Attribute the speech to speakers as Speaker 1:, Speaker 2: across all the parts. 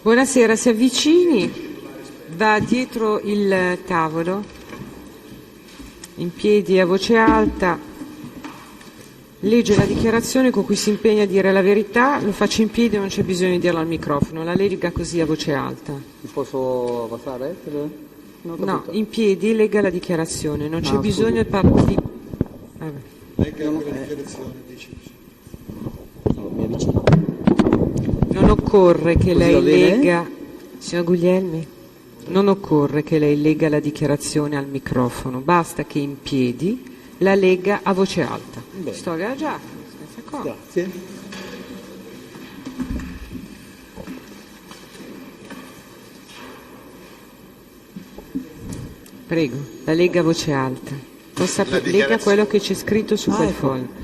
Speaker 1: Buonasera, si avvicini, va dietro il tavolo, in piedi a voce alta, legge la dichiarazione con cui si impegna a dire la verità, lo faccio in piedi, non c'è bisogno di dirlo al microfono, la lega così a voce alta.
Speaker 2: Mi posso passare?
Speaker 1: No, in piedi lega la dichiarazione, non c'è bisogno di parlare.
Speaker 3: Legga la dichiarazione, dici.
Speaker 2: Mi avvicino.
Speaker 1: Non occorre che
Speaker 2: Così
Speaker 1: lei
Speaker 2: va bene?
Speaker 1: legga, signor Guglielmi, non occorre che lei legga la dichiarazione al microfono, basta che in piedi la legga a voce alta.
Speaker 2: Bene.
Speaker 1: Storia già, senza cosa.
Speaker 2: Grazie.
Speaker 1: Prego, la legga a voce alta. Lega quello che c'è scritto su quel
Speaker 2: ecco.
Speaker 1: foglio.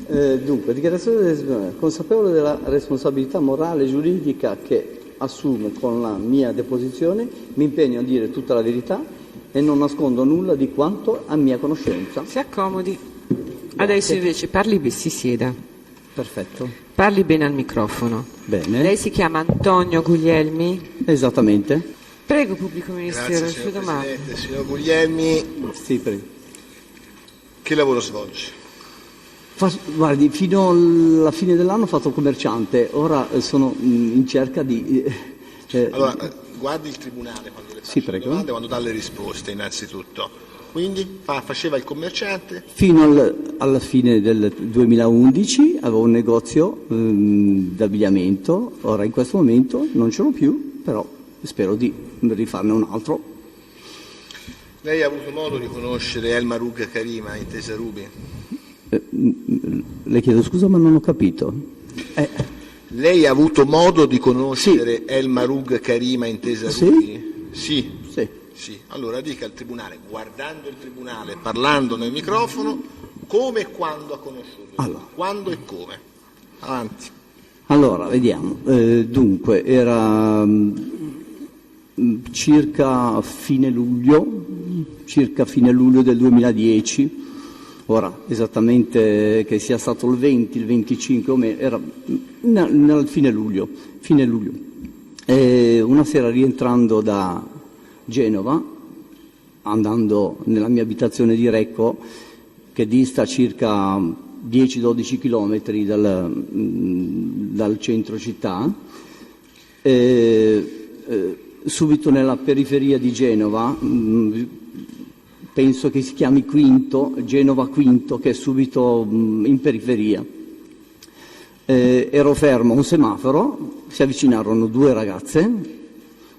Speaker 2: Dunque, dichiarazione consapevole della responsabilità morale e giuridica che assumo con la mia deposizione, mi impegno a dire tutta la verità e non nascondo nulla di quanto a mia conoscenza.
Speaker 1: Si accomodi. Adesso invece si sieda.
Speaker 2: Perfetto.
Speaker 1: Parli bene al microfono.
Speaker 2: Bene.
Speaker 1: Lei si chiama Antonio Guglielmi?
Speaker 2: Esattamente.
Speaker 1: Prego, pubblico ministero, le
Speaker 3: Grazie,
Speaker 1: sue
Speaker 3: signor
Speaker 1: domande.
Speaker 3: Presidente. Signor Guglielmi,
Speaker 2: Sì, prego.
Speaker 3: che lavoro svolge?
Speaker 2: Guardi, fino alla fine dell'anno ho fatto commerciante, ora sono in cerca di...
Speaker 3: Allora, guardi il tribunale quando le
Speaker 2: Sì,
Speaker 3: faccio le
Speaker 2: prego.
Speaker 3: domande, quando dà le risposte innanzitutto. Quindi faceva il commerciante?
Speaker 2: Fino alla fine del 2011 avevo un negozio d'abbigliamento, ora in questo momento non ce l'ho più, però spero di rifarne un altro.
Speaker 3: Lei ha avuto modo di conoscere Elmar Ug Karima, intesa Ruby?
Speaker 2: Le chiedo scusa ma non ho capito.
Speaker 3: Lei ha avuto modo di conoscere Elmar Ug Karima, intesa
Speaker 2: Sì?
Speaker 3: Ruby? Sì.
Speaker 2: Sì.
Speaker 3: Sì. Allora dica al tribunale, guardando il tribunale, parlando nel microfono, come e quando ha conosciuto.
Speaker 2: Allora.
Speaker 3: Quando e come. Avanti.
Speaker 2: Allora, vediamo. Dunque, era circa fine luglio del 2010, ora esattamente che sia stato il 20, il 25 o meno, era nel fine luglio. Una sera rientrando da Genova, andando nella mia abitazione di Recco, che dista circa 10-12 chilometri dal centro città, subito nella periferia di Genova, penso che si chiami Genova Quinto, che è subito in periferia. Ero fermo a un semaforo, si avvicinarono due ragazze,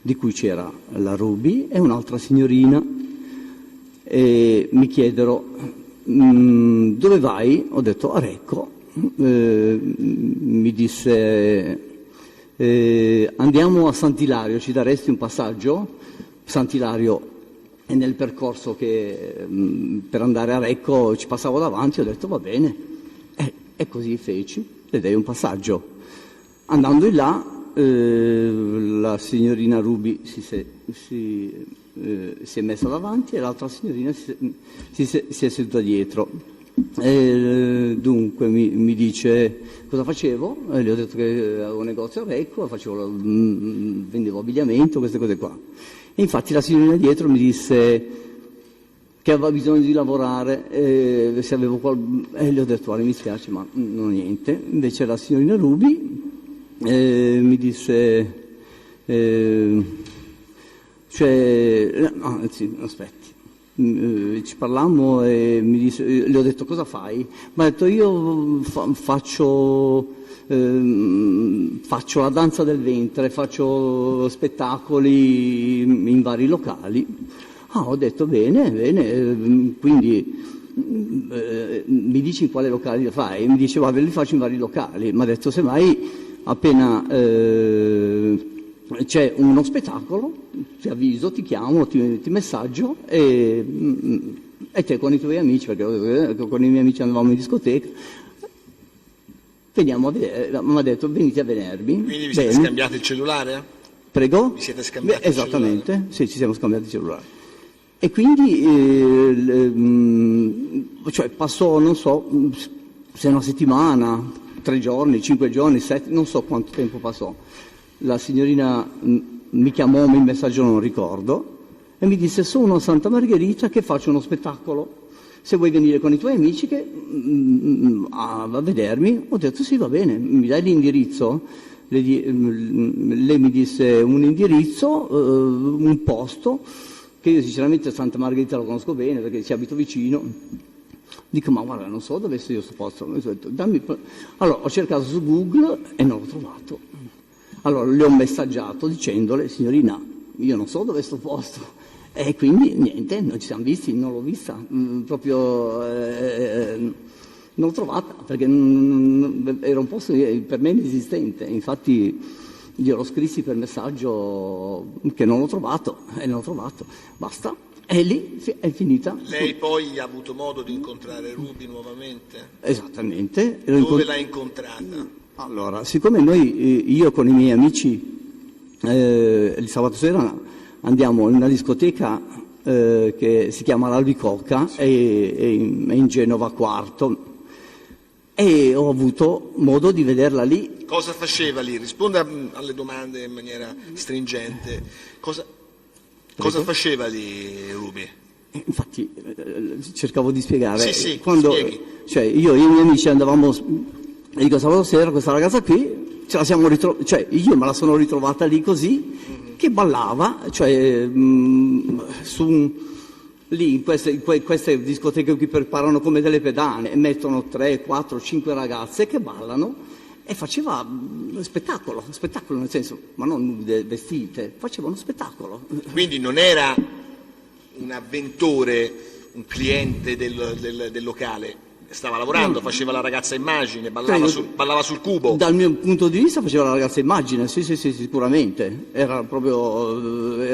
Speaker 2: di cui c'era la Ruby e un'altra signorina, e mi chiedero dove vai? Ho detto a Recco. Mi disse andiamo a Sant'Ilario, ci daresti un passaggio? Sant'Ilario è nel percorso che per andare a Recco ci passavo davanti, ho detto va bene, e così feci, le dai un passaggio. Andando in là la signorina Ruby si è messa davanti e l'altra signorina si è seduta dietro. Dunque mi dice cosa facevo, e gli ho detto che avevo un negozio a Recco, vendevo abbigliamento, queste cose qua. E infatti la signorina dietro mi disse che aveva bisogno di lavorare, se avevo e gli ho detto guarda mi spiace ma non ho niente. Invece la signorina Ruby mi disse anzi, aspetti, ci parlammo e gli ho detto cosa fai? Mi ha detto io faccio la danza del ventre, faccio spettacoli in vari locali. Ho detto bene, quindi mi dici in quale locale li fai? Mi dice guarda li faccio in vari locali. Mi ha detto semmai appena c'è uno spettacolo, ti avviso, ti chiamo, ti messaggio e te con i tuoi amici, perché con i miei amici andavamo in discoteca, veniamo a vedere, mi ha detto venite a vedermi.
Speaker 3: Quindi vi siete scambiati il cellulare?
Speaker 2: Prego?
Speaker 3: Vi siete scambiati il
Speaker 2: esattamente,
Speaker 3: cellulare?
Speaker 2: sì, ci siamo scambiati il cellulare. E quindi passò, non so, se una settimana, 3 giorni, 5 giorni, 7, non so quanto tempo passò. la signorina mi chiamò, mi messaggio non ricordo, e mi disse: sono a Santa Margherita che faccio uno spettacolo, se vuoi venire con i tuoi amici a vedermi. Ho detto sì, va bene, mi dai l'indirizzo? Lei mi disse un indirizzo, un posto, che io sinceramente Santa Margherita lo conosco bene perché ci abito vicino. Dico: ma guarda, non so dove sia io sto posto. Ho detto, allora ho cercato su Google e non l'ho trovato. Allora le ho messaggiato dicendole: signorina, io non so dove è sto posto. E quindi niente, non ci siamo visti, non l'ho vista, proprio non l'ho trovata, perché era un posto per me inesistente. Infatti glielo scrissi per messaggio che non l'ho trovato, e non l'ho trovato, basta. E lì è finita.
Speaker 3: Lei poi ha avuto modo di incontrare Ruby nuovamente?
Speaker 2: Esattamente.
Speaker 3: Dove l'ha incontrata?
Speaker 2: Allora, siccome io con i miei amici il sabato sera andiamo in una discoteca che si chiama l'Albicocca, è in Genova Quarto, e ho avuto modo di vederla lì.
Speaker 3: Cosa faceva lì? Risponda alle domande in maniera stringente. Cosa faceva lì Ruby?
Speaker 2: Infatti cercavo di spiegare.
Speaker 3: Sì,
Speaker 2: quando,
Speaker 3: spieghi.
Speaker 2: Cioè, io e i miei amici andavamo, e dico, sabato sera questa ragazza qui, ce la siamo cioè io me la sono ritrovata lì così, che ballava, cioè lì in queste discoteche qui preparano come delle pedane, mettono 3, 4, 5 ragazze che ballano, e faceva spettacolo nel senso, ma non nude, vestite, faceva uno spettacolo.
Speaker 3: Quindi non era un avventore, un cliente del locale, stava lavorando, faceva la ragazza immagine, ballava sul cubo.
Speaker 2: Dal mio punto di vista faceva la ragazza immagine, sì, sicuramente, era proprio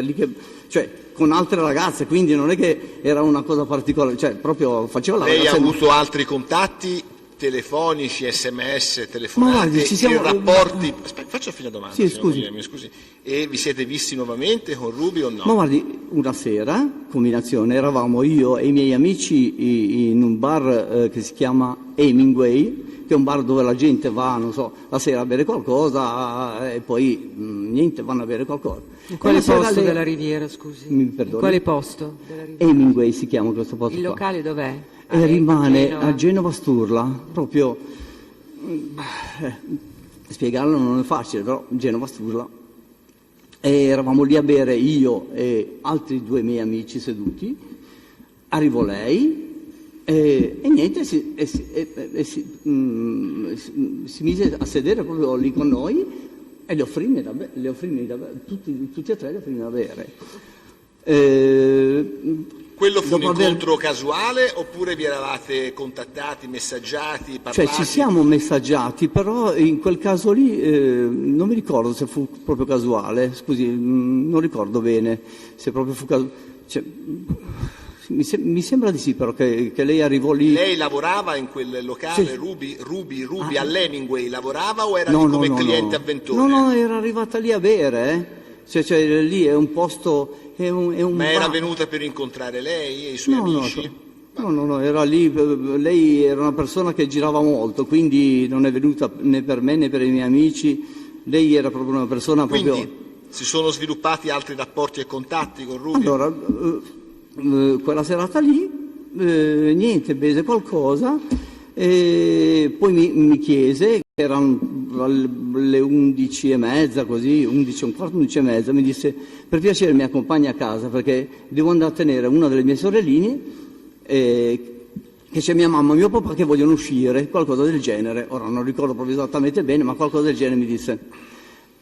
Speaker 2: lì che, cioè, con altre ragazze, quindi non è che era una cosa particolare, cioè proprio faceva la ragazza.
Speaker 3: Lei ha avuto altri contatti telefonici, sms, telefonate,
Speaker 2: guardi, ci siamo...
Speaker 3: rapporti? Aspetta, faccio fine domanda.
Speaker 2: Sì, scusi.
Speaker 3: Mi scusi. E vi siete visti nuovamente con Ruby o no?
Speaker 2: Ma guardi, una sera, combinazione, eravamo io e i miei amici in un bar che si chiama Hemingway, che è un bar dove la gente va, non so, la sera a bere qualcosa e poi niente, vanno a bere qualcosa.
Speaker 1: In quale posto della Riviera, scusi?
Speaker 2: Mi perdoni?
Speaker 1: In quale posto della Riviera?
Speaker 2: Hemingway si chiama questo posto.
Speaker 1: Il
Speaker 2: qua.
Speaker 1: locale dov'è?
Speaker 2: E rimane a Genova Sturla, proprio, spiegarlo non è facile, però Genova Sturla. E eravamo lì a bere io e altri 2 miei amici seduti, arrivò lei e niente, si mise a sedere proprio lì con noi e le offrì da bere, tutti e 3 le offrì da bere.
Speaker 3: Quello fu un incontro casuale oppure vi eravate contattati, messaggiati, parlati?
Speaker 2: Cioè ci siamo messaggiati, però in quel caso lì non mi ricordo se fu proprio casuale, scusi, non ricordo bene se proprio fu casuale. Cioè, mi sembra di sì, però che lei arrivò lì.
Speaker 3: Lei lavorava in quel locale, sì. Ruby all'Hemingway lavorava o era lì come cliente avventore?
Speaker 2: No, era arrivata lì a bere, Cioè lì è un posto...
Speaker 3: Ma era venuta per incontrare lei e i suoi amici?
Speaker 2: No, era lì, lei era una persona che girava molto, quindi non è venuta né per me né per i miei amici, lei era proprio una persona
Speaker 3: quindi,
Speaker 2: proprio...
Speaker 3: si sono sviluppati altri rapporti e contatti con Ruby?
Speaker 2: Allora, quella serata lì, niente, bese qualcosa, e poi mi chiese, erano le 11:30, così, 11:15, mi disse: per piacere mi accompagni a casa perché devo andare a tenere una delle mie sorelline, che c'è mia mamma e mio papà che vogliono uscire, qualcosa del genere. Ora non ricordo proprio esattamente bene, ma qualcosa del genere mi disse.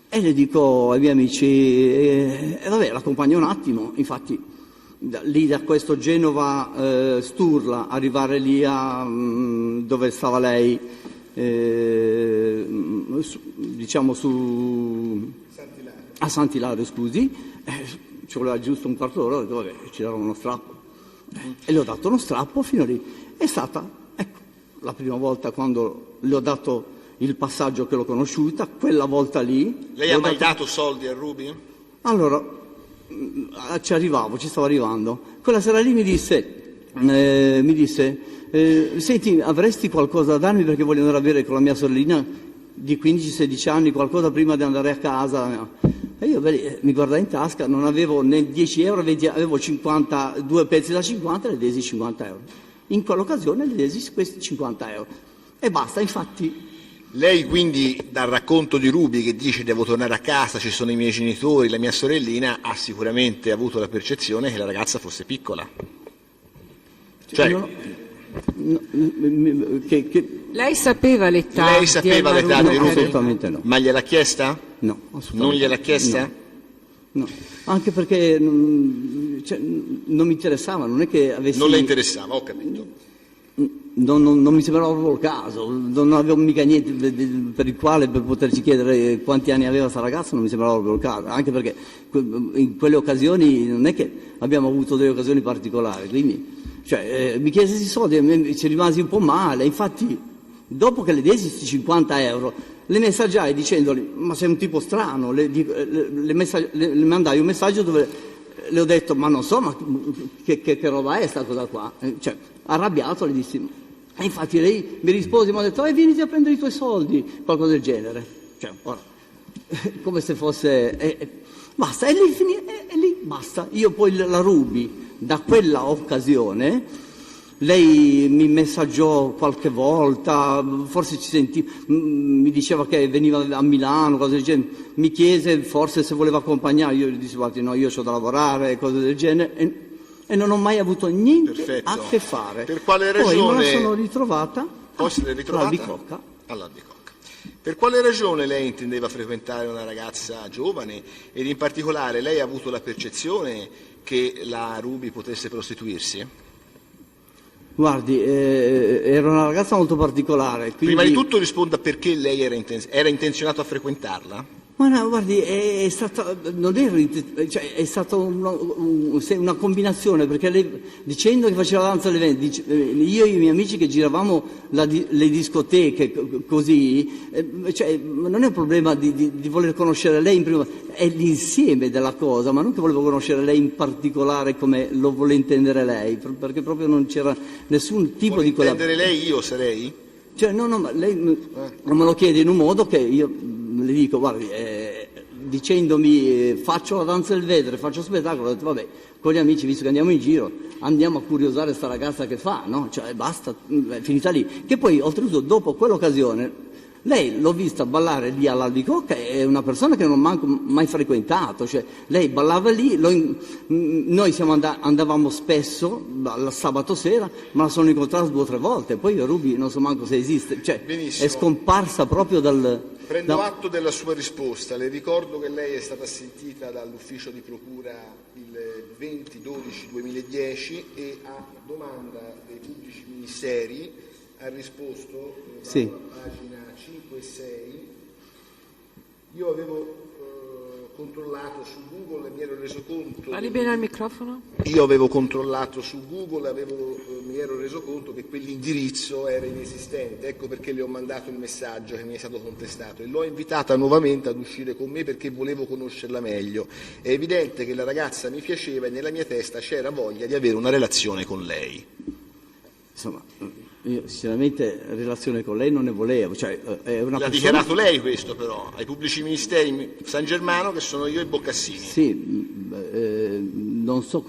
Speaker 2: E le dico ai miei amici, vabbè, l'accompagno un attimo. Infatti lì da questo Genova Sturla arrivare lì dove stava lei, diciamo a Sant'Ilario, scusi, ci voleva giusto un quarto d'ora, ho detto vabbè, ci darò uno strappo, e le ho dato uno strappo fino lì. È stata, ecco, la prima volta quando le ho dato il passaggio che l'ho conosciuta, quella volta lì.
Speaker 3: Lei ha mai dato soldi a Ruby?
Speaker 2: Allora, ci stavo arrivando. Quella sera lì mi disse, senti, avresti qualcosa da darmi perché voglio andare a bere con la mia sorellina di 15-16 anni, qualcosa prima di andare a casa. E io mi guardai in tasca, non avevo né 10 euro, avevo 2 pezzi da 50 e le desi 50 euro. In quell'occasione le desi questi 50 euro. E basta, infatti.
Speaker 3: Lei quindi, dal racconto di Ruby che dice devo tornare a casa, ci sono i miei genitori, la mia sorellina, ha sicuramente avuto la percezione che la ragazza fosse piccola. Cioè,
Speaker 1: Lei sapeva l'età
Speaker 3: lei sapeva l'età di Ruby?
Speaker 2: Assolutamente no.
Speaker 3: Ma gliel'ha chiesta?
Speaker 2: No, assolutamente
Speaker 3: Non gliel'ha chiesta?
Speaker 2: No, anche perché non mi interessava, non è che avessi...
Speaker 3: Non le interessava, ho capito.
Speaker 2: Non mi sembrava proprio il caso, non avevo mica niente per il quale per poterci chiedere quanti anni aveva questa ragazza, non mi sembrava proprio il caso, anche perché in quelle occasioni non è che abbiamo avuto delle occasioni particolari, quindi mi chiese questi soldi, ci rimasi un po' male, infatti dopo che le desi questi 50 euro le messaggiai dicendogli ma sei un tipo strano, le mandai un messaggio dove le ho detto ma non so, ma che roba è sta cosa qua, arrabbiato le dissi. E infatti lei mi rispose, mi ha detto vieniti a prendere i tuoi soldi, qualcosa del genere, come se fosse basta, e lì basta. Io poi la Ruby da quella occasione, lei mi messaggiò qualche volta, forse ci sentì, mi diceva che veniva a Milano, cose del genere, mi chiese forse se voleva accompagnare, io gli dissi guardi no, io ho da lavorare, cose del genere, e non ho mai avuto niente a che fare.
Speaker 3: Per quale ragione?
Speaker 2: Poi me la sono ritrovata
Speaker 3: all'Albicocca. Per quale ragione lei intendeva frequentare una ragazza giovane ed in particolare lei ha avuto la percezione che la Ruby potesse prostituirsi?
Speaker 2: Guardi, era una ragazza molto particolare. Quindi...
Speaker 3: Prima di tutto risponda perché lei era intenzionato a frequentarla?
Speaker 2: Ma no, guardi, è stata una combinazione, perché lei, dicendo che faceva danza alle 20, io e i miei amici che giravamo le discoteche così, non è un problema di voler conoscere lei in prima, è l'insieme della cosa, ma non che volevo conoscere lei in particolare come lo vuole intendere lei, perché proprio non c'era nessun tipo
Speaker 3: vuole
Speaker 2: di quella...
Speaker 3: intendere lei io sarei?
Speaker 2: No, ma lei me lo chiede in un modo che io le dico, guardi, dicendomi faccio la danza del ventre, faccio spettacolo, ho detto vabbè, con gli amici, visto che andiamo in giro, andiamo a curiosare sta ragazza che fa, no? Basta, è finita lì. Che poi, oltretutto, dopo quell'occasione, lei l'ho vista ballare lì all'Albicocca, è una persona che non ho mai frequentato, lei ballava lì, noi andavamo spesso, sabato sera, ma la sono incontrata 2 o 3 volte, poi Ruby non so manco se esiste, è scomparsa proprio dal...
Speaker 3: Prendo atto della sua risposta, le ricordo che lei è stata assentita dall'ufficio di procura il 20/12/2010 e a domanda dei pubblici ministeri ha risposto
Speaker 2: sì.
Speaker 3: Pagina 5 e 6. Io avevo controllato su Google e mi ero reso conto...
Speaker 1: Parli bene al microfono?
Speaker 3: Io avevo controllato su Google, mi ero reso conto che quell'indirizzo era inesistente, ecco perché le ho mandato il messaggio che mi è stato contestato e l'ho invitata nuovamente ad uscire con me perché volevo conoscerla meglio. È evidente che la ragazza mi piaceva e nella mia testa c'era voglia di avere una relazione con lei.
Speaker 2: Insomma, io sinceramente relazione con lei non ne volevo.
Speaker 3: L'ha dichiarato lei questo però, ai pubblici ministeri San Germano che sono io e Boccassini.
Speaker 2: Sì, non so,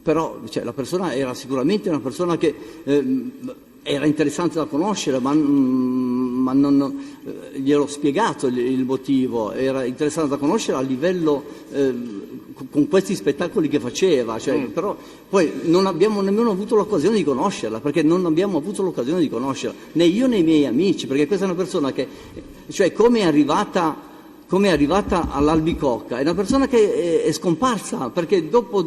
Speaker 2: però la persona era sicuramente una persona che era interessante da conoscere, ma non gliel'ho spiegato il motivo, era interessante da conoscere a livello... con questi spettacoli che faceva, però poi non abbiamo nemmeno avuto l'occasione di conoscerla, perché non abbiamo avuto l'occasione di conoscerla, né io né i miei amici, perché questa è una persona che, come è arrivata all'Albicocca, è una persona che è scomparsa, perché dopo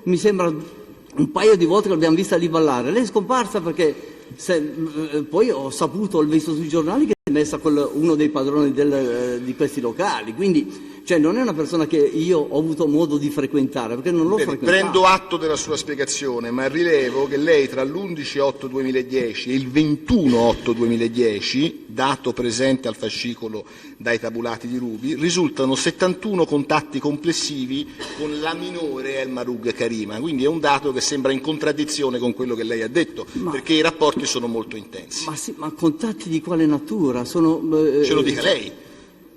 Speaker 2: mi sembra un paio di volte che l'abbiamo vista lì ballare, lei è scomparsa perché poi ho saputo, ho visto sui giornali che è messa uno dei padroni di questi locali, quindi Cioè non è una persona che io ho avuto modo di frequentare, perché non l'ho frequentata.
Speaker 3: Prendo atto della sua spiegazione, ma rilevo che lei tra l'11/8/2010 e il 21/8/2010, dato presente al fascicolo dai tabulati di Ruby, risultano 71 contatti complessivi con la minore Elma Rug Karima, quindi è un dato che sembra in contraddizione con quello che lei ha detto, perché i rapporti sono molto intensi.
Speaker 2: Ma sì, ma contatti di quale natura?
Speaker 3: Ce lo dica lei.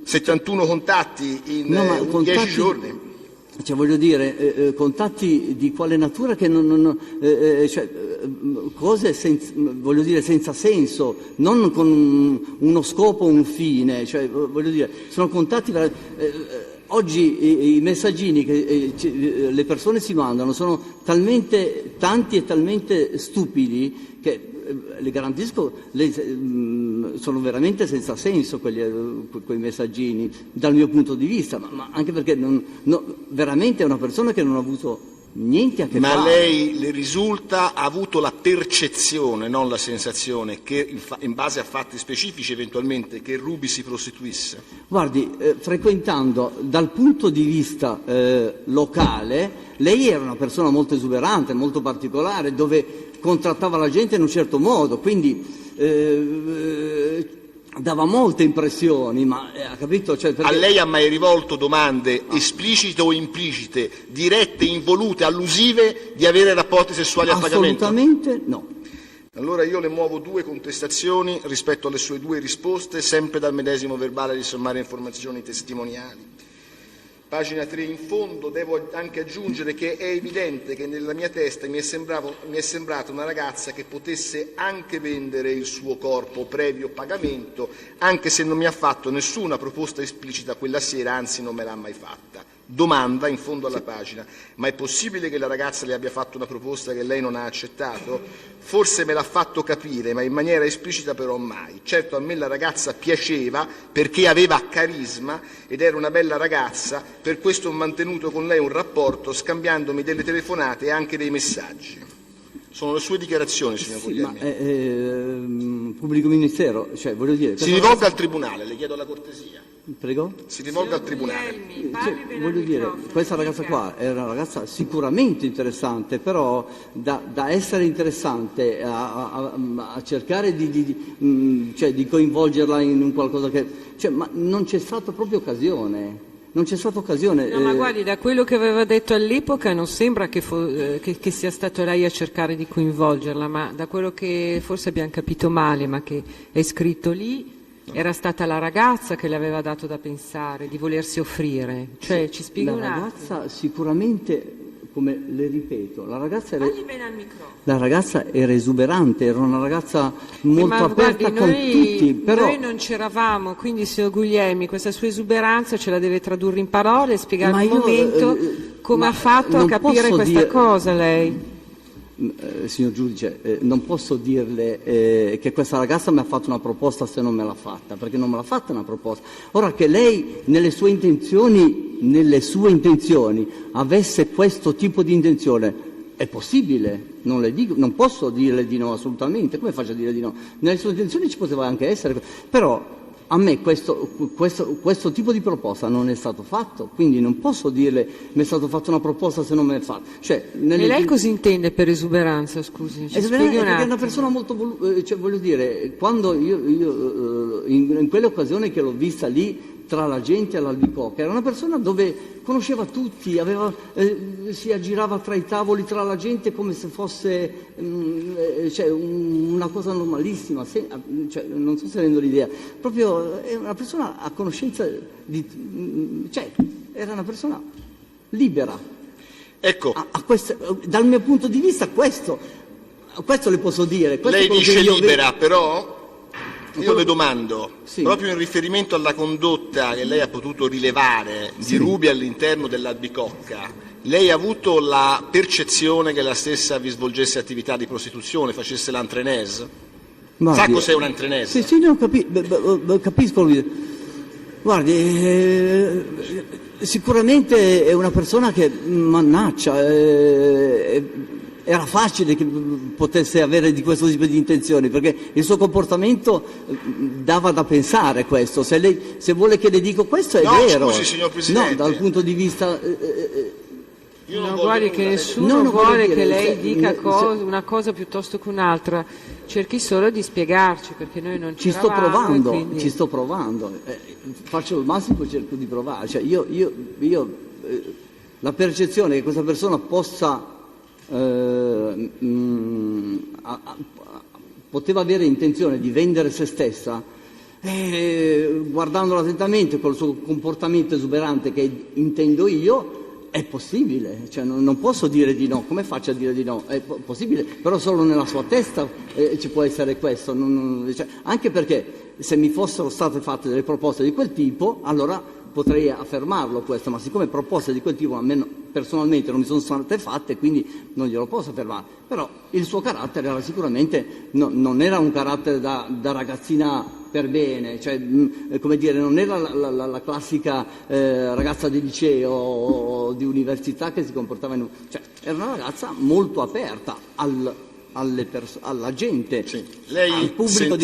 Speaker 3: 71 contatti in 10 giorni.
Speaker 2: Cioè, voglio dire, contatti di quale natura che cose voglio dire, senza senso, non con uno scopo, un fine, cioè, voglio dire, sono contatti oggi i messaggini che le persone si mandano sono talmente tanti e talmente stupidi che le garantisco, sono veramente senza senso quei messaggini dal mio punto di vista, ma anche perché veramente è una persona che non ha avuto niente a che fare.
Speaker 3: Ma lei le risulta, ha avuto la percezione, non la sensazione, che in base a fatti specifici eventualmente, che Ruby si prostituisse?
Speaker 2: Guardi, frequentando dal punto di vista locale, lei era una persona molto esuberante, molto particolare, dove contrattava la gente in un certo modo, quindi dava molte impressioni, ma ha capito? Cioè, perché...
Speaker 3: A lei ha mai rivolto domande esplicite o implicite, dirette, involute, allusive di avere rapporti sessuali a pagamento?
Speaker 2: Assolutamente no.
Speaker 3: Allora io le muovo 2 contestazioni rispetto alle sue 2 risposte, sempre dal medesimo verbale di sommarie informazioni testimoniali. Pagina 3 in fondo, devo anche aggiungere che è evidente che nella mia testa mi è sembrata una ragazza che potesse anche vendere il suo corpo previo pagamento, anche se non mi ha fatto nessuna proposta esplicita quella sera, anzi non me l'ha mai fatta. Domanda in fondo alla pagina: ma è possibile che la ragazza le abbia fatto una proposta che lei non ha accettato? Forse me l'ha fatto capire, ma in maniera esplicita però mai. Certo, a me la ragazza piaceva perché aveva carisma ed era una bella ragazza, per questo ho mantenuto con lei un rapporto scambiandomi delle telefonate e anche dei messaggi. Sono le sue dichiarazioni, signor Guglielmi.
Speaker 2: Ma pubblico ministero, cioè voglio dire...
Speaker 3: Si rivolga al Tribunale, le chiedo la cortesia.
Speaker 2: Prego?
Speaker 3: Si rivolga al Tribunale.
Speaker 2: Voglio dire, questa ragazza qua è una ragazza sicuramente interessante, però da essere interessante a cercare di coinvolgerla in un qualcosa che... Cioè, ma non c'è stata proprio occasione. Non c'è stata occasione.
Speaker 1: No, ma guardi, da quello che aveva detto all'epoca non sembra che sia stato lei a cercare di coinvolgerla, ma da quello che forse abbiamo capito male, ma che è scritto lì, era stata la ragazza che le aveva dato da pensare, di volersi offrire. Cioè, ci spiega un attimo.
Speaker 2: La ragazza sicuramente, come le ripeto, la ragazza era...
Speaker 1: Parli bene al microfono.
Speaker 2: La ragazza era esuberante, era una ragazza molto aperta con tutti, però...
Speaker 1: Noi non c'eravamo, quindi signor Guglielmi, questa sua esuberanza ce la deve tradurre in parole e spiegare un momento come ha fatto a capire questa cosa lei.
Speaker 2: Signor giudice, non posso dirle che questa ragazza mi ha fatto una proposta se non me l'ha fatta, perché non me l'ha fatta una proposta. Ora, che lei nelle sue intenzioni avesse questo tipo di intenzione, è possibile, non posso dirle di no assolutamente. Come faccio a dire di no? Nelle sue intenzioni ci poteva anche essere, però a me questo tipo di proposta non è stato fatto, quindi non posso dirle mi è stato fatto una proposta se non me l'è fatta. Cioè,
Speaker 1: e lei cosa intende per esuberanza, scusi?
Speaker 2: Perché è una persona molto cioè, voglio dire, quando io in quelle occasioni che l'ho vista lì tra la gente all'Albicocca, era una persona dove conosceva tutti, si aggirava tra i tavoli, tra la gente come se fosse cioè, una cosa normalissima, cioè, non so se rendo l'idea, proprio è una persona a conoscenza cioè, era una persona libera.
Speaker 3: Ecco.
Speaker 2: Dal mio punto di vista questo le posso dire.
Speaker 3: Lei dice libera, però... Io le domando, proprio in riferimento alla condotta che lei ha potuto rilevare di Ruby all'interno dell'Albicocca, lei ha avuto la percezione che la stessa vi svolgesse attività di prostituzione, facesse l'antrenese? Sa cos'è un antrenese?
Speaker 2: Sì, no, capisco. Guardi, sicuramente è una persona che mannaccia, era facile che potesse avere di questo tipo di intenzioni, perché il suo comportamento dava da pensare questo. Se vuole che le dico questo è
Speaker 3: No,
Speaker 2: vero.
Speaker 3: scusi, signor Presidente.
Speaker 2: No, dal punto di vista...
Speaker 3: Io
Speaker 1: Non
Speaker 3: voglio
Speaker 1: guardi
Speaker 3: nulla
Speaker 1: che
Speaker 3: da-
Speaker 1: nessuno
Speaker 2: No, non
Speaker 1: vuole
Speaker 2: voglio
Speaker 1: che
Speaker 2: dire,
Speaker 1: lei dica
Speaker 2: se-
Speaker 1: una cosa piuttosto che un'altra. Cerchi solo di spiegarci, perché noi non
Speaker 2: Ci sto
Speaker 1: c'eravamo,
Speaker 2: provando,
Speaker 1: e quindi...
Speaker 2: ci sto provando, faccio il massimo, cerco di provare. Cioè, la percezione che questa persona possa poteva avere intenzione di vendere se stessa, guardandola attentamente col suo comportamento esuberante che intendo io, è possibile, cioè, non posso dire di no. Come faccio a dire di no? È possibile, però solo nella sua testa ci può essere questo, cioè, anche perché se mi fossero state fatte delle proposte di quel tipo, allora potrei affermarlo questo, ma siccome proposte di quel tipo almeno personalmente non mi sono state fatte, quindi non glielo posso affermare. Però il suo carattere era sicuramente, non era un carattere da ragazzina per bene, cioè, come dire, non era la classica ragazza di liceo o di università che si comportava cioè, era una ragazza molto aperta alla gente,
Speaker 3: Sì.
Speaker 2: al
Speaker 3: Lei,
Speaker 2: pubblico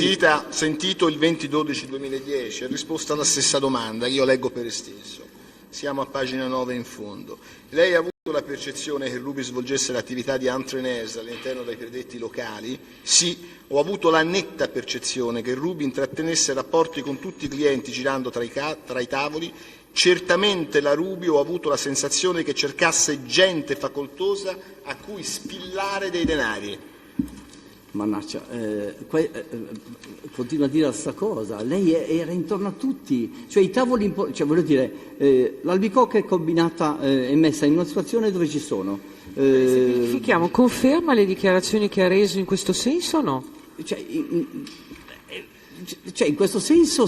Speaker 3: sentito il 20-12-2010, ha risposto alla stessa domanda, io leggo per esteso. Siamo a pagina 9 in fondo. Lei ha avuto la percezione che Ruby svolgesse l'attività di entrepreneurs all'interno dei predetti locali? Sì, ho avuto la netta percezione che Ruby intrattenesse rapporti con tutti i clienti girando tra i tavoli. Certamente la Ruby ho avuto la sensazione che cercasse gente facoltosa a cui spillare dei denari.
Speaker 2: Mannaggia, continua a dire la stessa cosa, lei era intorno a tutti, cioè i tavoli, cioè voglio dire, l'Albicocca è combinata, è messa in una situazione dove ci sono.
Speaker 1: Semplifichiamo, conferma le dichiarazioni che ha reso in questo senso o no?
Speaker 2: Cioè, in questo senso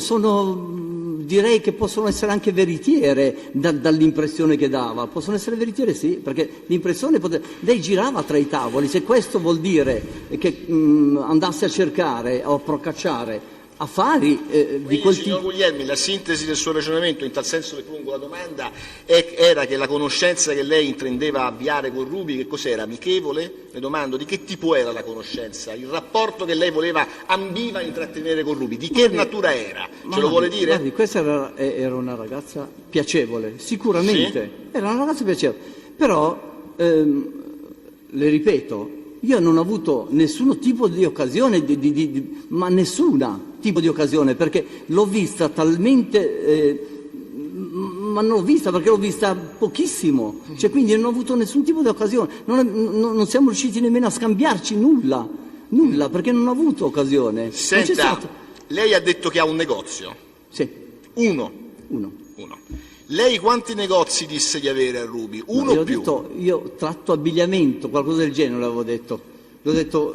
Speaker 2: direi che possono essere anche veritiere dall'impressione che dava, possono essere veritiere sì, perché l'impressione lei girava tra i tavoli, se questo vuol dire che andasse a cercare o a procacciare affari di
Speaker 3: Quindi,
Speaker 2: quel
Speaker 3: signor
Speaker 2: tipo.
Speaker 3: Guglielmi, la sintesi del suo ragionamento, in tal senso le pongo la domanda, era che la conoscenza che lei intendeva avviare con Ruby, che cos'era? Amichevole? Le domando, di che tipo era la conoscenza? Il rapporto che lei ambiva a intrattenere con Ruby, di che natura era? Ce lo vuole dire?
Speaker 2: Guardi, questa era una ragazza piacevole, sicuramente,
Speaker 3: Sì?
Speaker 2: era una ragazza piacevole, però, le ripeto, io non ho avuto nessun tipo di occasione, ma nessuna tipo di occasione, perché l'ho vista talmente, ma non l'ho vista perché l'ho vista pochissimo, cioè quindi non ho avuto nessun tipo di occasione, non siamo riusciti nemmeno a scambiarci nulla, perché non ho avuto occasione. Non c'è
Speaker 3: Senta,
Speaker 2: stato.
Speaker 3: lei ha detto che ha un negozio.
Speaker 2: Sì,
Speaker 3: Uno.
Speaker 2: uno.
Speaker 3: Lei quanti negozi disse di avere a Ruby? Uno
Speaker 2: Io
Speaker 3: o
Speaker 2: ho
Speaker 3: più?
Speaker 2: detto, io tratto abbigliamento, qualcosa del genere l'avevo detto. L'ho detto,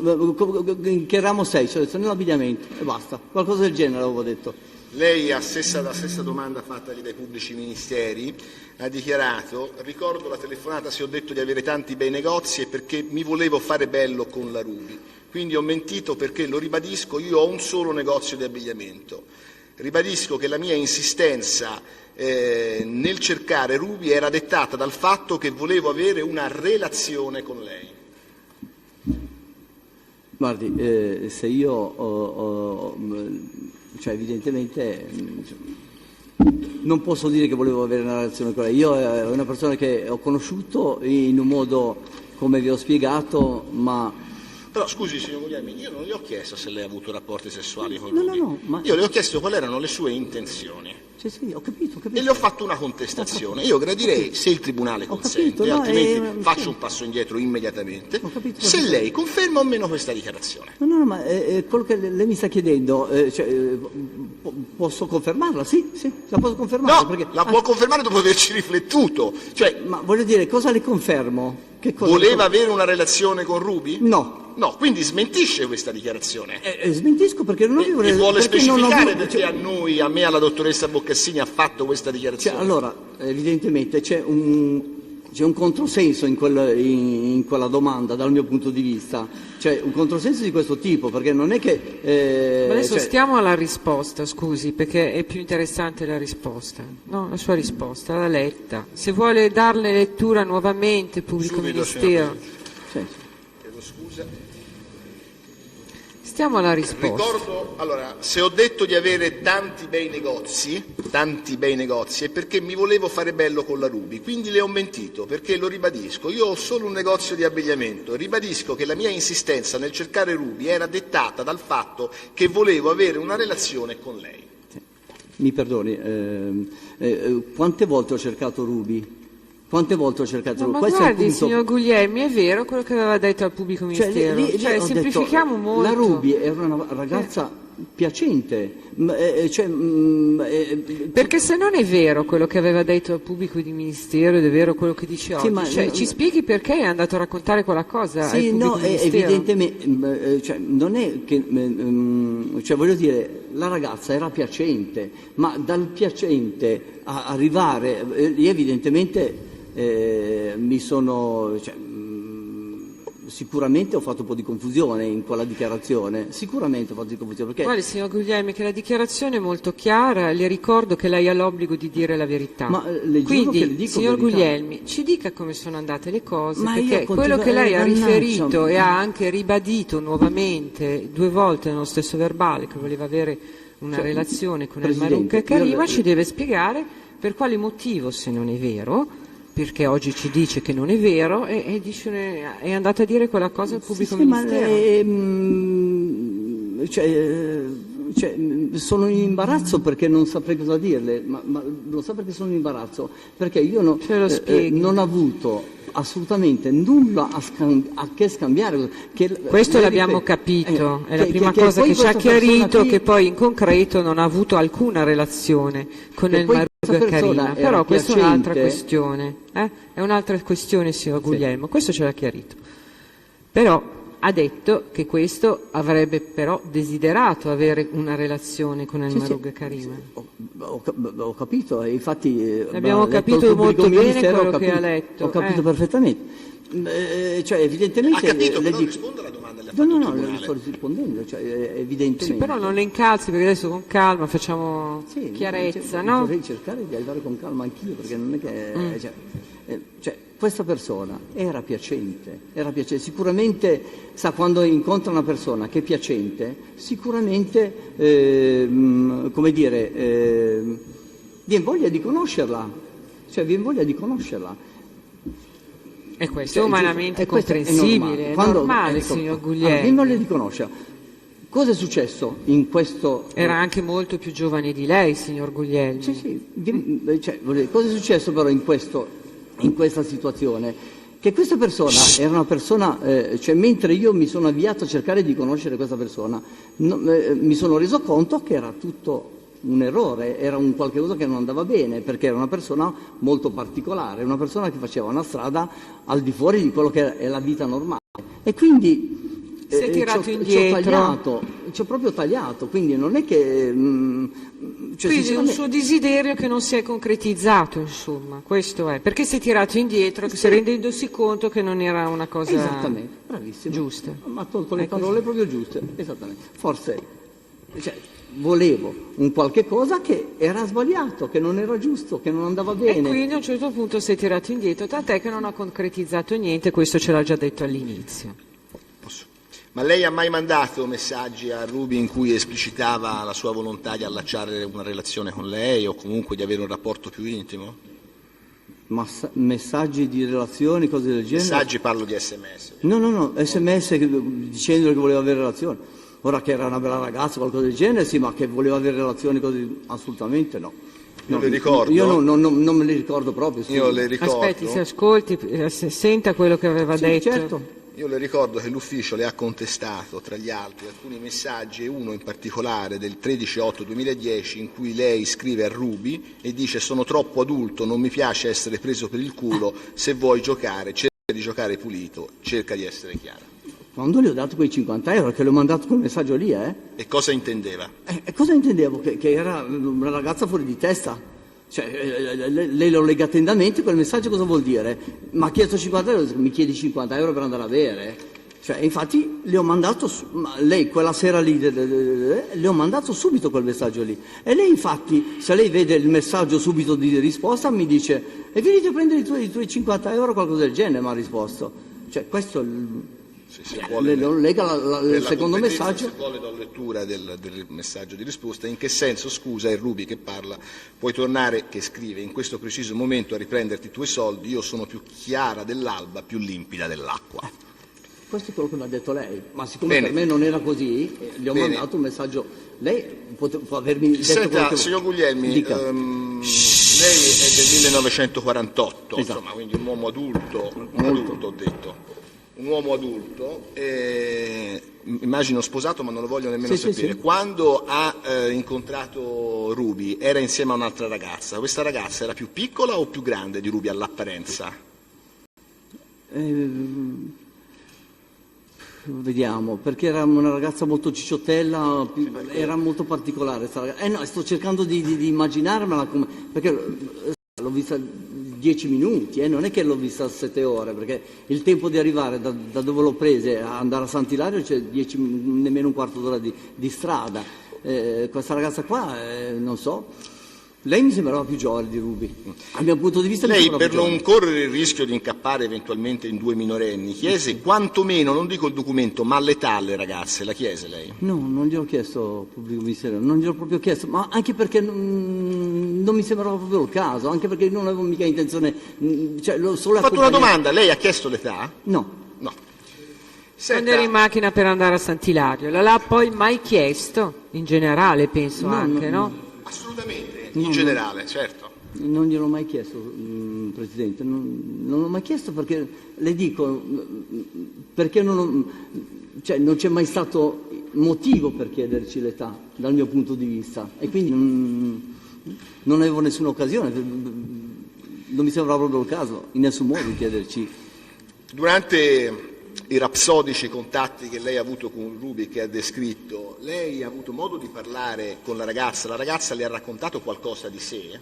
Speaker 2: che ramo sei? Cioè, ho detto nell'abbigliamento e basta, qualcosa del genere l'avevo detto.
Speaker 3: Lei, la stessa domanda fattagli dai pubblici ministeri, ha dichiarato: ricordo la telefonata se ho detto di avere tanti bei negozi e perché mi volevo fare bello con la Ruby. Quindi ho mentito perché, lo ribadisco, io ho un solo negozio di abbigliamento. Ribadisco che la mia insistenza nel cercare Ruby era dettata dal fatto che volevo avere una relazione con lei.
Speaker 2: Guardi, se io cioè evidentemente non posso dire che volevo avere una relazione con lei. Io è una persona che ho conosciuto in un modo, come vi ho spiegato, ma...
Speaker 3: Però scusi, signor Guglielmi, io non le ho chiesto se lei ha avuto rapporti sessuali con
Speaker 2: No,
Speaker 3: Ruby.
Speaker 2: no, ma...
Speaker 3: Io le ho chiesto quali erano le sue intenzioni.
Speaker 2: Sì, ho capito.
Speaker 3: E le ho fatto una contestazione. Io gradirei, se il Tribunale
Speaker 2: Ho
Speaker 3: consente,
Speaker 2: capito, no,
Speaker 3: altrimenti faccio
Speaker 2: sì.
Speaker 3: un passo indietro immediatamente,
Speaker 2: Ho capito.
Speaker 3: se lei conferma o meno questa dichiarazione.
Speaker 2: No, ma quello che lei mi sta chiedendo, posso confermarla? Sì, la posso confermare.
Speaker 3: No,
Speaker 2: perché,
Speaker 3: la può confermare dopo averci riflettuto. Cioè,
Speaker 2: ma voglio dire, cosa le confermo? Che cosa
Speaker 3: voleva avere una relazione con Ruby?
Speaker 2: No.
Speaker 3: No, quindi smentisce questa dichiarazione.
Speaker 2: Smentisco perché non avevo...
Speaker 3: E vuole
Speaker 2: perché non ho
Speaker 3: specificare
Speaker 2: avuto-
Speaker 3: perché a me, alla dottoressa Boccassini ha fatto questa
Speaker 2: Cioè,
Speaker 3: dichiarazione?
Speaker 2: allora, evidentemente c'è un controsenso in quella domanda dal mio punto di vista, c'è un controsenso di questo tipo, perché non è che...
Speaker 1: Ma adesso
Speaker 2: cioè,
Speaker 1: stiamo alla risposta, scusi, perché è più interessante la risposta. No, la sua risposta, l'ha letta. Se vuole darle lettura nuovamente, pubblico
Speaker 3: Subito,
Speaker 1: ministero.
Speaker 2: sì.
Speaker 3: scusa.
Speaker 1: Stiamo alla risposta.
Speaker 3: Ricordo, allora, se ho detto di avere tanti bei negozi, è perché mi volevo fare bello con la Ruby, quindi le ho mentito, perché lo ribadisco, io ho solo un negozio di abbigliamento, ribadisco che la mia insistenza nel cercare Ruby era dettata dal fatto che volevo avere una relazione con lei.
Speaker 2: Mi perdoni, quante volte ho cercato Ruby? Quante volte ho cercato
Speaker 1: No, ma
Speaker 2: Questo
Speaker 1: guardi,
Speaker 2: è il punto.
Speaker 1: signor Guglielmi, è vero quello che aveva detto al pubblico ministero.
Speaker 2: lì ho
Speaker 1: Semplifichiamo
Speaker 2: detto,
Speaker 1: molto.
Speaker 2: la Ruby era una ragazza piacente,
Speaker 1: Perché se non è vero quello che aveva detto al pubblico di ministero ed è vero quello che dice oggi,
Speaker 2: ma
Speaker 1: ci spieghi perché è andato a raccontare quella cosa al
Speaker 2: sì,
Speaker 1: pubblico
Speaker 2: no,
Speaker 1: ministero?
Speaker 2: evidentemente, non è che, voglio dire, la ragazza era piacente, ma dal piacente a arrivare, evidentemente mi sono, sicuramente ho fatto un po' di confusione in quella dichiarazione, sicuramente ho fatto di confusione. Perché...
Speaker 1: Guardi, signor Guglielmi, che la dichiarazione è molto chiara, le ricordo che lei ha l'obbligo di dire la verità.
Speaker 2: Ma le giuro
Speaker 1: Quindi,
Speaker 2: che le dico
Speaker 1: signor
Speaker 2: verità.
Speaker 1: Guglielmi, ci dica come sono andate le cose,
Speaker 2: Ma
Speaker 1: perché
Speaker 2: io
Speaker 1: quello che lei ha
Speaker 2: mannaggia.
Speaker 1: riferito e ha anche ribadito nuovamente 2 volte nello stesso verbale che voleva avere una relazione con El
Speaker 2: Presidente,
Speaker 1: Marouq Karima,
Speaker 2: io-
Speaker 1: ci deve spiegare per quale motivo, se non è vero, perché oggi ci dice che non è vero e è andata a dire quella cosa al pubblico ministero.
Speaker 2: Sono in imbarazzo perché non saprei cosa dirle, ma lo sa perché sono in imbarazzo? Perché io
Speaker 1: Ce lo spieghi.
Speaker 2: non ho avuto assolutamente nulla a che scambiare.
Speaker 1: Questo l'abbiamo capito, è la prima cosa
Speaker 2: poi
Speaker 1: che ci ha
Speaker 2: questa persona
Speaker 1: chiarito,
Speaker 2: qui-
Speaker 1: che poi in concreto non ha avuto alcuna relazione con
Speaker 2: Che
Speaker 1: El
Speaker 2: poi
Speaker 1: Marouq
Speaker 2: questa persona
Speaker 1: Karima,
Speaker 2: era
Speaker 1: però questa è un'altra
Speaker 2: piacente.
Speaker 1: questione, è un'altra questione, signor Guglielmo, questo ce l'ha chiarito. Però ha detto che questo avrebbe però desiderato avere una relazione con El Marouq Karima.
Speaker 2: Ho capito, e infatti
Speaker 1: Abbiamo
Speaker 2: letto il
Speaker 1: capito
Speaker 2: pubblico
Speaker 1: molto bene
Speaker 2: ministero,
Speaker 1: quello
Speaker 2: ho capito,
Speaker 1: che ha letto.
Speaker 2: Ho capito perfettamente. Evidentemente
Speaker 3: Ha capito,
Speaker 2: le
Speaker 3: però
Speaker 2: dico-
Speaker 3: risponda alla domanda che le ha
Speaker 2: No,
Speaker 3: fatto
Speaker 2: no,
Speaker 3: il
Speaker 2: no, le
Speaker 3: Tribunale.
Speaker 2: sto rispondendo, evidentemente.
Speaker 1: Sì, però non le incalzi, perché adesso con calma facciamo
Speaker 2: Sì,
Speaker 1: chiarezza, no?
Speaker 2: Vorrei cercare di arrivare con calma anch'io, perché non è che... questa persona era piacente, sicuramente sa, quando incontra una persona che è piacente, sicuramente, come dire, viene voglia di conoscerla,
Speaker 1: E questo è umanamente
Speaker 2: questo
Speaker 1: comprensibile, è normale,
Speaker 2: ecco,
Speaker 1: signor
Speaker 2: allora,
Speaker 1: Guglielmi.
Speaker 2: viene voglia di conoscerla. Cosa è successo in questo...
Speaker 1: Era anche molto più giovane di lei, signor Guglielmi.
Speaker 2: Cosa è successo però in questa situazione? Che questa persona era una persona, mentre io mi sono avviato a cercare di conoscere questa persona, mi sono reso conto che era tutto un errore, era un qualche cosa che non andava bene, perché era una persona molto particolare, una persona che faceva una strada al di fuori di quello che è la vita normale. E quindi...
Speaker 1: Si è tirato indietro.
Speaker 2: Ci ho proprio tagliato, quindi non è che...
Speaker 1: Quindi un
Speaker 2: sinceramente-
Speaker 1: suo desiderio che non si è concretizzato, insomma, questo è. Perché si è tirato indietro, rendendosi conto che non era una cosa
Speaker 2: Esattamente, bravissimo.
Speaker 1: giusta.
Speaker 2: Ma ha tolto le
Speaker 1: È così.
Speaker 2: parole proprio giuste, esattamente. Forse volevo un qualche cosa che era sbagliato, che non era giusto, che non andava
Speaker 1: E
Speaker 2: bene.
Speaker 1: quindi a un certo punto si è tirato indietro, tant'è che non ha concretizzato niente, questo ce l'ha già detto all'inizio.
Speaker 3: Ma lei ha mai mandato messaggi a Ruby in cui esplicitava la sua volontà di allacciare una relazione con lei o comunque di avere un rapporto più intimo?
Speaker 2: Messaggi di relazioni, cose del genere?
Speaker 3: Messaggi, parlo di SMS.
Speaker 2: No, sms dicendo che voleva avere relazioni. Ora che era una bella ragazza, qualcosa del genere, sì, ma che voleva avere relazioni, cose... assolutamente no.
Speaker 3: Io le ricordo.
Speaker 2: Io non me li ricordo proprio. Sì.
Speaker 3: Io le ricordo.
Speaker 1: Aspetti, si ascolti, senta quello che aveva
Speaker 2: Sì,
Speaker 1: detto.
Speaker 2: certo.
Speaker 3: Io le ricordo che l'ufficio le ha contestato, tra gli altri, alcuni messaggi e uno in particolare del 13/8/2010 in cui lei scrive a Ruby e dice: sono troppo adulto, non mi piace essere preso per il culo, se vuoi giocare, cerca di giocare pulito, cerca di essere chiara.
Speaker 2: Quando gli ho dato quei 50 euro, che le ho mandato quel messaggio lì,
Speaker 3: E cosa intendeva?
Speaker 2: cosa intendevo? Che era una ragazza fuori di testa? Lei lo lega attentamente, quel messaggio cosa vuol dire? Mi ha chiesto 50 euro, mi chiedi 50 euro per andare a bere? Infatti le ho mandato, lei quella sera lì, le ho mandato subito quel messaggio lì. E lei infatti, se lei vede il messaggio subito di risposta, mi dice: e venite a prendere i tuoi 50 euro, qualcosa del genere, mi ha risposto. Questo
Speaker 3: Se vuole,
Speaker 2: lega il secondo
Speaker 3: competenza,
Speaker 2: messaggio.
Speaker 3: se vuole do lettura del messaggio di risposta. In che senso, scusa, è Ruby che parla, puoi tornare, che scrive, in questo preciso momento a riprenderti i tuoi soldi, io sono più chiara dell'alba, più limpida dell'acqua.
Speaker 2: Questo è quello che mi ha detto lei, ma siccome
Speaker 3: Bene.
Speaker 2: per me non era così, gli ho
Speaker 3: Bene.
Speaker 2: mandato un messaggio. Lei può avermi detto
Speaker 3: Senta,
Speaker 2: quello che
Speaker 3: signor Guglielmi,
Speaker 2: dica.
Speaker 3: lei è del 1948,
Speaker 2: Esatto.
Speaker 3: insomma, quindi un uomo adulto, ho detto. Un uomo adulto, immagino sposato, ma non lo voglio nemmeno
Speaker 2: Sì,
Speaker 3: sapere.
Speaker 2: sì.
Speaker 3: Quando ha incontrato Ruby, era insieme a un'altra ragazza. Questa ragazza era più piccola o più grande di Ruby all'apparenza?
Speaker 2: Vediamo, perché era una ragazza molto cicciottella, era molto particolare sta ragazza. No, sto cercando di immaginarmela come, perché l'ho vista 10 minuti, non è che l'ho vista 7 ore, perché il tempo di arrivare da dove l'ho presa a andare a Sant'Ilario c'è nemmeno un quarto d'ora di strada. Questa ragazza qua, non so, lei mi sembrava più giovane di Ruby, dal mio punto di vista.
Speaker 3: Lei, per non correre il rischio di incappare eventualmente in 2 minorenni, chiese quantomeno, non dico il documento, ma l'età alle ragazze, la chiese lei?
Speaker 2: No, non gliel'ho chiesto, pubblico ministero, non gliel'ho proprio chiesto, ma anche perché non mi sembrava proprio il caso, anche perché non avevo mica intenzione, cioè l'ho solo
Speaker 3: Ho fatto una
Speaker 2: accompagnato.
Speaker 3: domanda, lei ha chiesto l'età?
Speaker 2: No,
Speaker 3: No.
Speaker 1: Quando eri in macchina per andare a Sant'Ilario, l'ha poi mai chiesto? In generale, penso
Speaker 2: No,
Speaker 1: anche, no?
Speaker 3: Assolutamente,
Speaker 2: No,
Speaker 3: in generale, certo.
Speaker 2: non gliel'ho mai chiesto, Presidente, non l'ho mai chiesto perché, le dico, perché non c'è mai stato motivo per chiederci l'età, dal mio punto di vista, e quindi non avevo nessuna occasione, non mi sembrava proprio il caso, in nessun modo, di chiederci.
Speaker 3: Durante i rapsodici contatti che lei ha avuto con Ruby, che ha descritto, lei ha avuto modo di parlare con la ragazza le ha raccontato qualcosa di sé?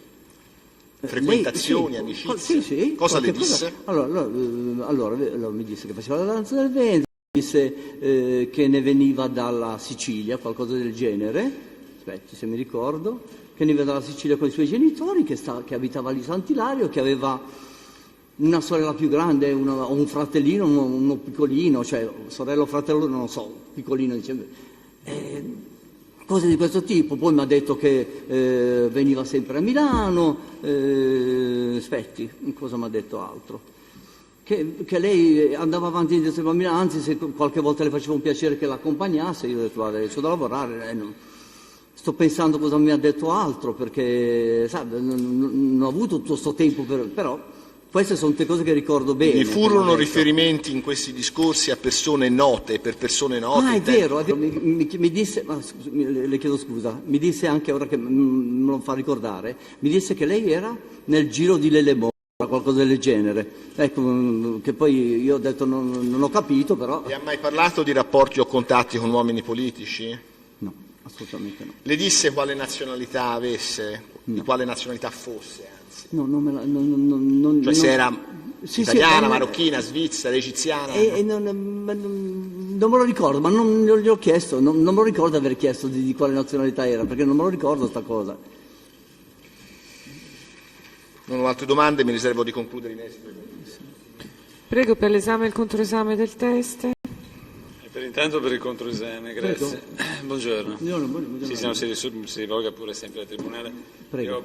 Speaker 3: Frequentazioni,
Speaker 2: Lei,
Speaker 3: amicizie?
Speaker 2: Sì,
Speaker 3: Cosa le
Speaker 2: qualche
Speaker 3: disse?
Speaker 2: Allora, mi disse che faceva la danza del ventre, mi disse che ne veniva dalla Sicilia, qualcosa del genere, aspetti se mi ricordo, che ne veniva dalla Sicilia con i suoi genitori, che abitava lì a Sant'Ilario, che aveva una sorella più grande, un fratellino, uno piccolino, cioè sorella o fratello, non lo so, piccolino, dice, cose di questo tipo. Poi mi ha detto che veniva sempre a Milano, aspetti, cosa mi ha detto altro? Che lei andava avanti e indietro a Milano, anzi se qualche volta le faceva un piacere che l'accompagnasse, io ho detto guarda, c'ho da lavorare, sto pensando cosa mi ha detto altro, perché sa, non ho avuto tutto questo tempo, però queste sono tutte cose che ricordo bene.
Speaker 3: Vi furono riferimenti in questi discorsi a persone note, per persone note?
Speaker 2: Ah, è vero, mi disse, le chiedo scusa, mi disse anche, ora che me lo fa ricordare, mi disse che lei era nel giro di Lelemont, qualcosa del genere. Ecco, che poi io ho detto non ho capito, però.
Speaker 3: E ha mai parlato di rapporti o contatti con uomini politici?
Speaker 2: No, assolutamente no.
Speaker 3: Le disse quale nazionalità avesse, di
Speaker 2: No.
Speaker 3: quale nazionalità fosse?
Speaker 2: No, non me la.
Speaker 3: Cioè se era
Speaker 2: Sì,
Speaker 3: italiana,
Speaker 2: sì,
Speaker 3: marocchina, svizzera, egiziana?
Speaker 2: non me lo ricordo, ma non gli ho chiesto, non me lo ricordo aver chiesto di quale nazionalità era, perché non me lo ricordo sta cosa.
Speaker 3: Non ho altre domande, mi riservo di concludere in esito.
Speaker 1: Prego per l'esame e il controesame del test.
Speaker 4: Intanto per il controesame, grazie. Buongiorno.
Speaker 2: Buongiorno.
Speaker 4: Sì, se no si rivolga pure sempre al Tribunale.
Speaker 2: Prego.
Speaker 4: Io ho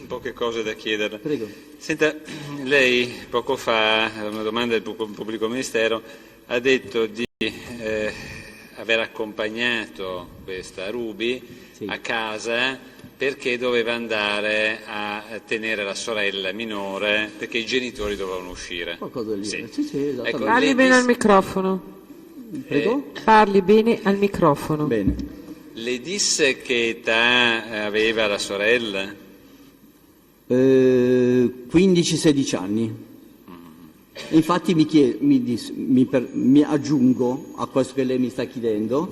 Speaker 4: poche cose da chiederle.
Speaker 2: Prego.
Speaker 4: Senta, lei poco fa, a una domanda del Pubblico Ministero, ha detto di aver accompagnato questa Ruby
Speaker 2: Sì.
Speaker 4: a casa perché doveva andare a tenere la sorella minore perché i genitori dovevano uscire.
Speaker 2: Qualcosa del
Speaker 4: Sì.
Speaker 2: genere. Sì, esattamente.
Speaker 4: Ecco,
Speaker 1: Parli
Speaker 4: lei
Speaker 1: bene
Speaker 4: disse-
Speaker 1: al microfono.
Speaker 2: Prego?
Speaker 1: Parli bene al microfono.
Speaker 2: Bene.
Speaker 4: Le disse che età aveva la sorella?
Speaker 2: 15-16 anni. Infatti mi aggiungo a questo che lei mi sta chiedendo,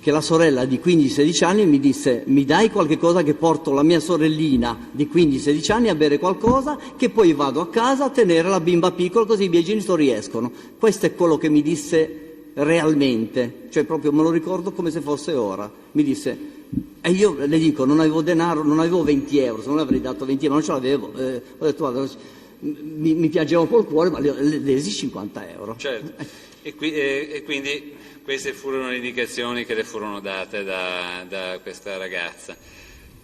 Speaker 2: che la sorella di 15-16 anni mi disse mi dai qualche cosa che porto la mia sorellina di 15-16 anni a bere qualcosa, che poi vado a casa a tenere la bimba piccola così i miei genitori escono. Questo è quello che mi disse realmente, cioè proprio me lo ricordo come se fosse ora. Mi disse, e io le dico, non avevo denaro, non avevo 20 euro, se non avrei dato 20 euro, non ce l'avevo. Ho detto, guarda, mi piangeva col cuore, ma le desi 50 euro.
Speaker 4: Certo. E quindi queste furono le indicazioni che le furono date da questa ragazza.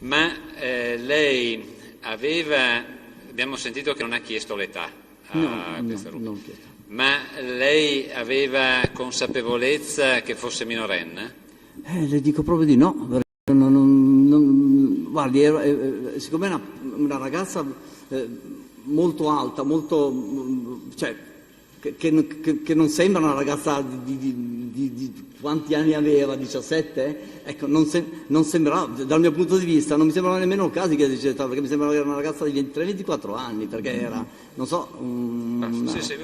Speaker 4: Ma lei abbiamo sentito che non ha chiesto l'età a questa Ruby.
Speaker 2: Non chiesto.
Speaker 4: Ma lei aveva consapevolezza che fosse minorenne?
Speaker 2: Le dico proprio di no. Guardi, siccome è una ragazza molto alta, cioè, che non sembra una ragazza di quanti anni aveva, 17? Ecco, non sembrava, dal mio punto di vista, non mi sembrava nemmeno il caso che dice, perché mi sembrava una ragazza di 23-24 anni, perché era, non so...
Speaker 4: Sì,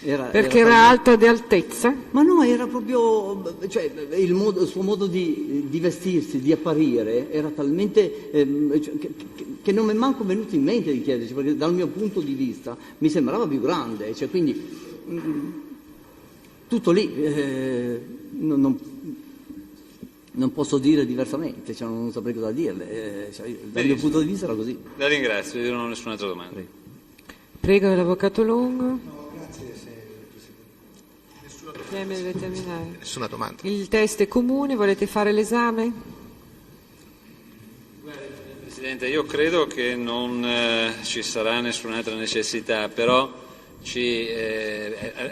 Speaker 2: Perché
Speaker 1: era alta di altezza?
Speaker 2: Ma no, era proprio, cioè, il suo modo di vestirsi, di apparire, era talmente che non mi è manco venuto in mente di chiederci, perché dal mio punto di vista mi sembrava più grande, cioè, quindi tutto lì, non posso dire diversamente, cioè, non saprei cosa dirle, cioè, dal mio punto di vista era così.
Speaker 4: La ringrazio, io non ho nessun'altra domanda.
Speaker 1: Prego l'Avvocato Longo. Deve terminare.
Speaker 3: Nessuna domanda.
Speaker 1: Il test è comune, volete fare l'esame?
Speaker 4: Presidente, io credo che non ci sarà nessun'altra necessità, però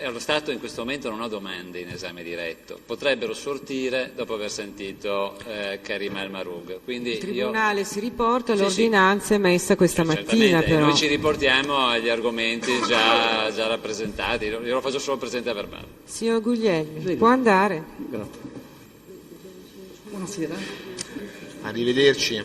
Speaker 4: allo Stato in questo momento non ho domande in esame diretto. Potrebbero sortire dopo aver sentito Karim Al-Marugh. Quindi
Speaker 1: Il Tribunale si riporta,
Speaker 4: Sì,
Speaker 1: l'ordinanza è messa questa mattina, però.
Speaker 4: Noi ci riportiamo agli argomenti già rappresentati, io lo faccio solo presente a verbale.
Speaker 1: Signor Guglielmi,
Speaker 2: Prego.
Speaker 1: può andare?
Speaker 2: Grazie. Buonasera.
Speaker 3: Arrivederci.